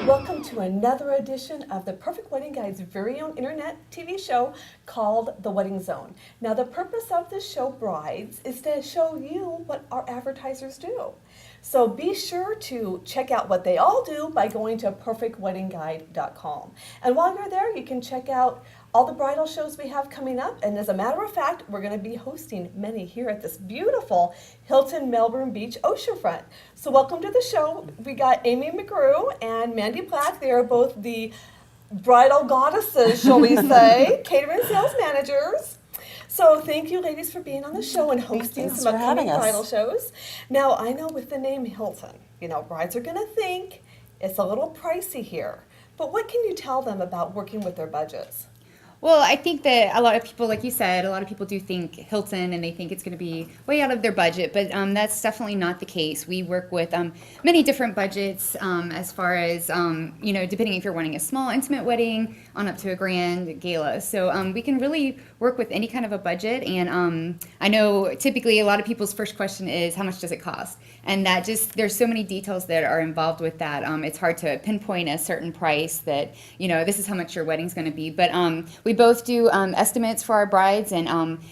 welcome to another edition of the Perfect Wedding Guide's very own internet TV show called The Wedding Zone. Now, the purpose of this show, brides, is to show you what our advertisers do. So be sure to check out what they all do by going to perfectweddingguide.com. And while you're there, you can check out all the bridal shows we have coming up. And as a matter of fact, we're going to be hosting many here at this beautiful Hilton Melbourne Beach Oceanfront. So welcome to the show. We got Amy McGrew and Mandy Black. They are both the bridal goddesses, shall we say, catering sales managers. So thank you, ladies, for being on the show and hosting some upcoming bridal shows. Now, I know with the name Hilton, brides are going to think it's a little pricey here. But what can you tell them about working with their budgets? Well, I think that a lot of people, like you said, a lot of people do think Hilton and they think it's going to be way out of their budget, but that's definitely not the case. We work with many different budgets as far as, depending if you're wanting a small, intimate wedding on up to a grand gala. So we can really work with any kind of a budget. And I know typically a lot of people's first question is, how much does it cost? And that there's so many details that are involved with that. It's hard to pinpoint a certain price that, this is how much your wedding's going to be. But we both do estimates for our brides, and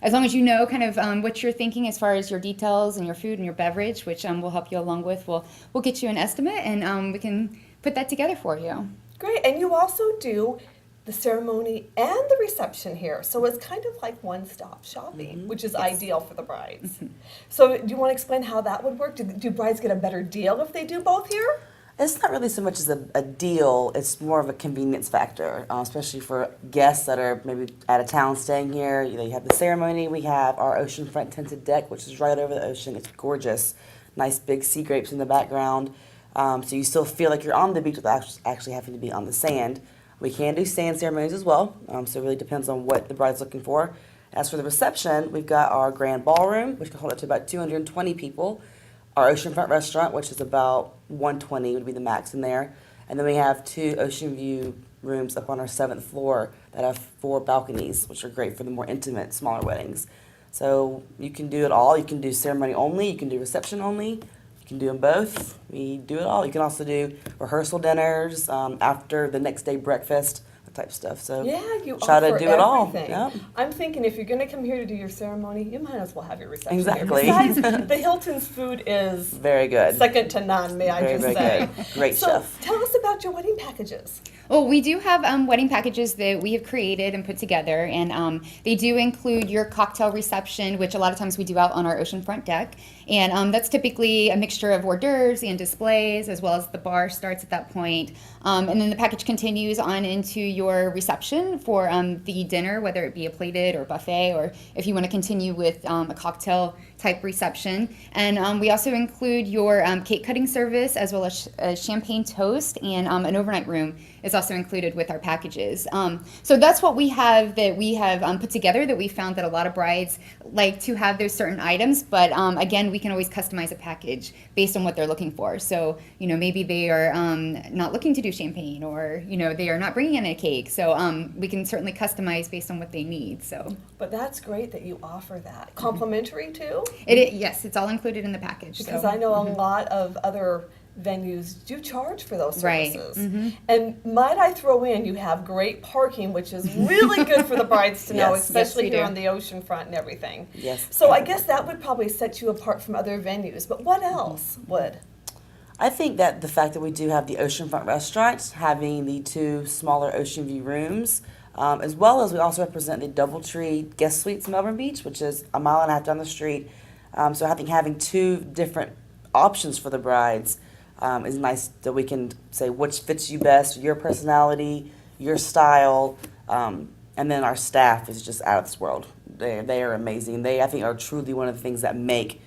as long as you know kind of what you're thinking as far as your details and your food and your beverage, which we'll help you along with, we'll get you an estimate, and we can put that together for you. Great, and you also do the ceremony and the reception here, so it's kind of like one-stop shopping, which is ideal for the brides. So do you want to explain how that would work? Do brides get a better deal if they do both here? It's not really so much as a deal, it's more of a convenience factor, especially for guests that are maybe out of town staying here. You have the ceremony, we have our Oceanfront tinted deck, which is right over the ocean. It's gorgeous. Nice big sea grapes in the background. So you still feel like you're on the beach without actually having to be on the sand. We can do sand ceremonies as well, so it really depends on what the bride's looking for. As for the reception, we've got our grand ballroom, which can hold up to about 220 people. Our Oceanfront restaurant, which is about 120 would be the max in there. And then we have 2 ocean view rooms up on our 7th floor that have 4 balconies, which are great for the more intimate, smaller weddings. So you can do it all. You can do ceremony only, you can do reception only, you can do them both. We do it all. You can also do rehearsal dinners, after the next day breakfast, type stuff. So yeah, you try to do everything. it all. Yep. I'm thinking if you're going to come here to do your ceremony, you might as well have your reception Exactly. here. Besides, the Hilton's food is very good. Second to none, may I just very say. Good. Great stuff. Tell us about your wedding packages. Well, we do have wedding packages that we have created and put together, and they do include your cocktail reception, which a lot of times we do out on our oceanfront deck, and that's typically a mixture of hors d'oeuvres and displays, as well as the bar starts at that point. And then the package continues on into your reception for the dinner, whether it be a plated or buffet, or if you want to continue with a cocktail type reception. And we also include your cake cutting service, as well as a champagne toast, and an overnight room is also included with our packages. So that's what we have put together, that we found that a lot of brides like to have those certain items, but again, we can always customize a package based on what they're looking for. So, maybe they are not looking to do champagne, or, they are not bringing in a cake. So we can certainly customize based on what they need. So, but that's great that you offer that. Complimentary too? Yes, it's all included in the package. Because I know a lot of other venues do charge for those services. Right. And might I throw in, you have great parking, which is really good for the brides to know, especially here on the oceanfront and everything. Yes. So I guess that would probably set you apart from other venues. But what else would? I think that the fact that we do have the oceanfront restaurant, having the 2 smaller ocean view rooms, as well as we also represent the DoubleTree Guest Suites Melbourne Beach, which is a mile and a half down the street. So I think having 2 different options for the brides is nice, that we can say which fits you best, your personality, your style, and then our staff is just out of this world. They are amazing. They, I think, are truly one of the things that make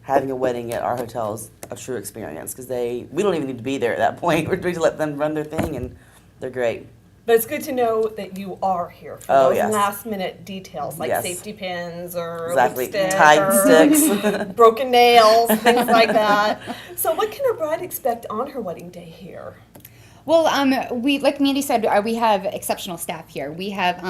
having a wedding at our hotels a true experience, because we don't even need to be there at that point. We're just let them run their thing, and they're great. But it's good to know that you are here for those last minute details, like safety pins or lipstick Tide or sticks, broken nails, things like that. So what can a bride expect on her wedding day here? Well, we like Mandy said, we have exceptional staff here. We have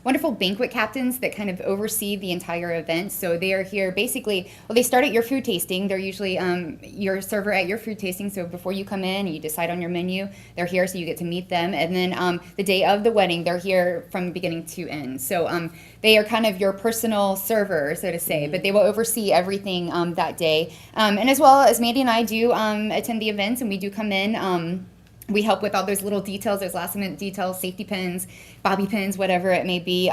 wonderful banquet captains that kind of oversee the entire event. So they are here basically. Well, they start at your food tasting. They're usually your server at your food tasting. So before you come in, and you decide on your menu. They're here, so you get to meet them. And then the day of the wedding, they're here from beginning to end. So they are kind of your personal server, so to say. But they will oversee everything that day. And as well as Mandy and I do attend the events, and we do come in. We help with all those little details, those last minute details, safety pins, bobby pins, whatever it may be.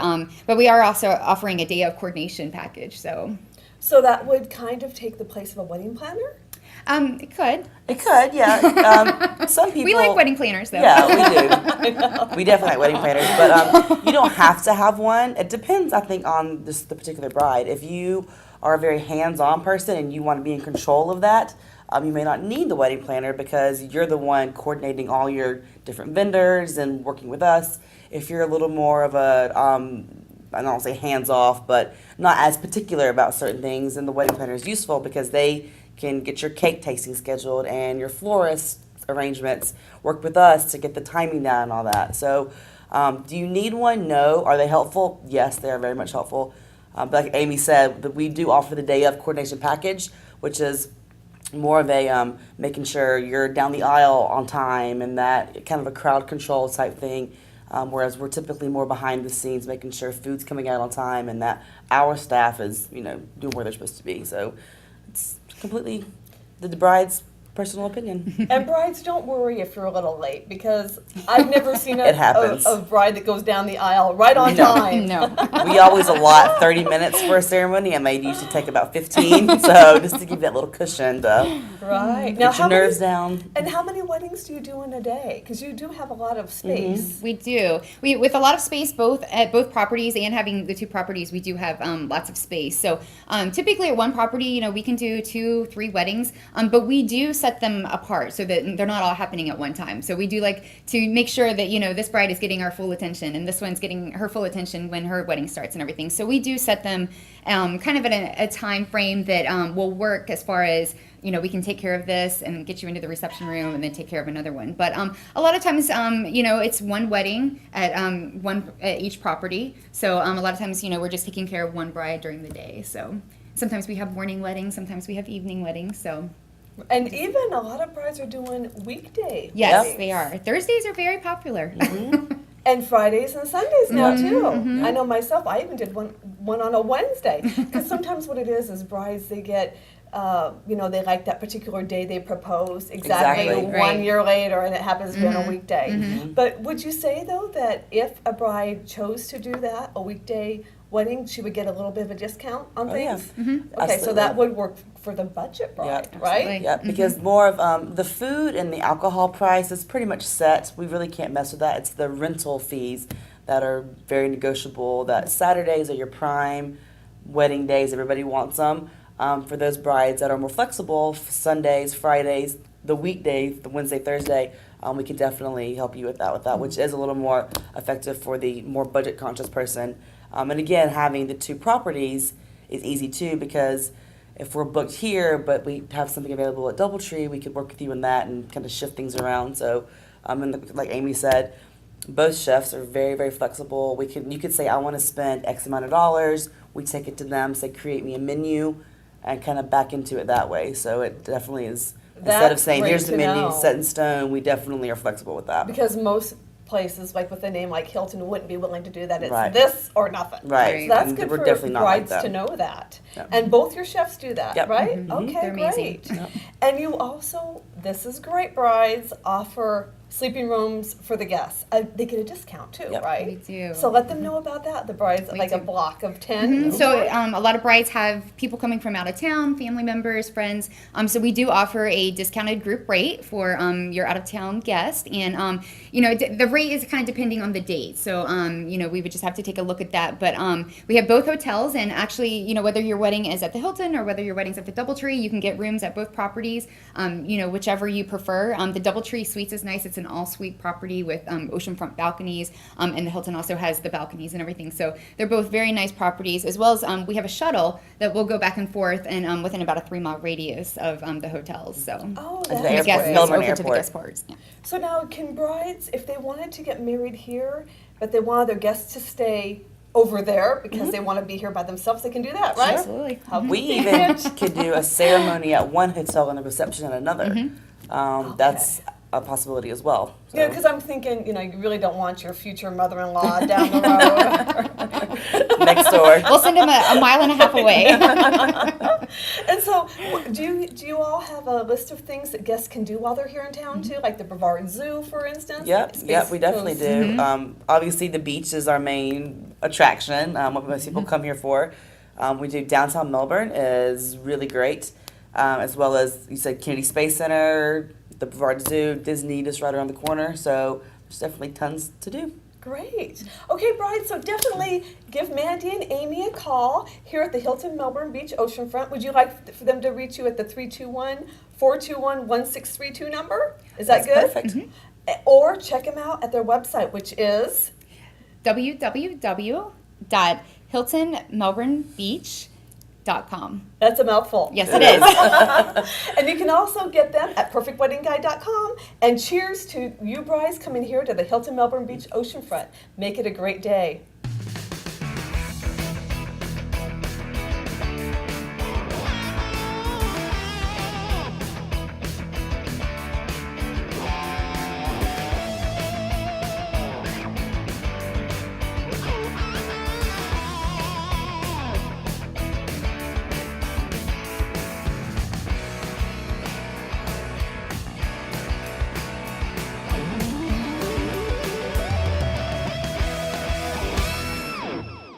But we are also offering a day of coordination package. So that would kind of take the place of a wedding planner? it could. It could, yeah. Some people. We like wedding planners, though. Yeah, we do. We definitely like wedding planners, but you don't have to have one. It depends, I think, on the particular bride. If you are a very hands-on person and you want to be in control of that, you may not need the wedding planner because you're the one coordinating all your different vendors and working with us. If you're a little more of a, I don't want to say hands-off, but not as particular about certain things, then the wedding planner is useful because they can get your cake tasting scheduled and your florist arrangements, work with us to get the timing down and all that. So do you need one? No. Are they helpful? Yes, they are very much helpful. But like Amy said, that we do offer the day of coordination package, which is more of a making sure you're down the aisle on time and that kind of a crowd control type thing, whereas we're typically more behind the scenes making sure food's coming out on time and that our staff is, doing where they're supposed to be. So it's completely the bride's personal opinion. And brides, don't worry if you're a little late, because I've never seen It happens. a bride that goes down the aisle right on No. time. No. We always allot 30 minutes for a ceremony, and they usually take about 15. So just to give that little cushion to Right. get your nerves down. And how many weddings do you do in a day? Because you do have a lot of space. We do. We with a lot of space, both at both properties, and having the two properties, we do have lots of space. So typically at one property, we can do 2-3 weddings, but we do set them apart so that they're not all happening at one time. So we do like to make sure that this bride is getting our full attention, and this one's getting her full attention when her wedding starts and everything. So we do set them kind of at a time frame that will work as far as we can take care of this and get you into the reception room and then take care of another one. But a lot of times, it's one wedding at each property. So a lot of times, we're just taking care of one bride during the day. So sometimes we have morning weddings, sometimes we have evening weddings. So And even a lot of brides are doing weekday yes, weddings. they are. Thursdays are very popular. And Fridays and Sundays now too. Mm-hmm. I know myself. I even did one on a Wednesday, because sometimes what it is brides, they get. They like that particular day they propose exactly. Exactly. 1 Right. year later, and it happens to be on a weekday. Mm-hmm. But would you say, though, that if a bride chose to do that, a weekday wedding, she would get a little bit of a discount on Oh, yeah. things? Mm-hmm. Okay, so Absolutely. that would work for the budget bride, Yeah, right? absolutely. Yeah, because more of the food and the alcohol price is pretty much set. We really can't mess with that. It's the rental fees that are very negotiable. That Saturdays are your prime wedding days. Everybody wants them. For those brides that are more flexible, Sundays, Fridays, the weekdays, the Wednesday, Thursday, we can definitely help you with that, which is a little more effective for the more budget conscious person. And again, having the two properties is easy too, because if we're booked here, but we have something available at Doubletree, we could work with you in that and kind of shift things around. So, like Amy said, both chefs are very, very flexible. You could say, I want to spend X amount of dollars. We take it to them, say, create me a menu, and kind of back into it that way. So it definitely is, instead of That's saying, great here's the to menu know. set in stone, we definitely are flexible with that. Because most places, like with a name like Hilton, wouldn't be willing to do that. It's Right. this or nothing. Right. So that's And good we're for definitely not like brides that. to know that. Yep. And both your chefs do that, Yep. right? Mhm. Okay, They're amazing. great. And you also, this is great, brides offer sleeping rooms for the guests. They get a discount too, Yep. right? We do. So let them know about that. The brides, We like a do. block of 10. Mhm. So a lot of brides have people coming from out of town, family members, friends. So we do offer a discounted group rate for your out of town guest, and the rate is kind of depending on the date. So we would just have to take a look at that. But we have both hotels, and actually whether your wedding is at the Hilton or whether your wedding's at the DoubleTree, you can get rooms at both properties. Whichever whichever you prefer. The DoubleTree Suites is nice. It's an all-suite property with oceanfront balconies, and the Hilton also has the balconies and everything. So they're both very nice properties, as well as we have a shuttle that will go back and forth and within about a 3-mile radius of the hotels. So Oh, At the that's airport, guests great. Melbourne over to the Airport. guest parts. Yeah. So now, can brides, if they wanted to get married here, but they wanted their guests to stay over there because they want to be here by themselves, they can do that, right? Absolutely. How We convenient. even could do a ceremony at one hotel and a reception at another. That's a possibility as well. So. Yeah, because I'm thinking, you really don't want your future mother-in-law down the road. Next door. We'll send them a mile and a half away. And so, do you all have a list of things that guests can do while they're here in town too, like the Brevard Zoo, for instance? Yep, we definitely do. Obviously, the beach is our main attraction, what most people come here for. We do downtown Melbourne is really great, as well as you said Kennedy Space Center, the Brevard Zoo, Disney just right around the corner. So there's definitely tons to do. Great. Okay, brides, so definitely give Mandy and Amy a call here at the Hilton Melbourne Beach Oceanfront. Would you like for them to reach you at the 321-421-1632 number? Is that That's good? perfect. Or check them out at their website, which is www.hiltonmelbournebeach.com. that's a mouthful. Yes, it is. And you can also get them at perfectweddingguide.com. And cheers to you brides coming here to the Hilton Melbourne Beach Oceanfront. Make it a great day.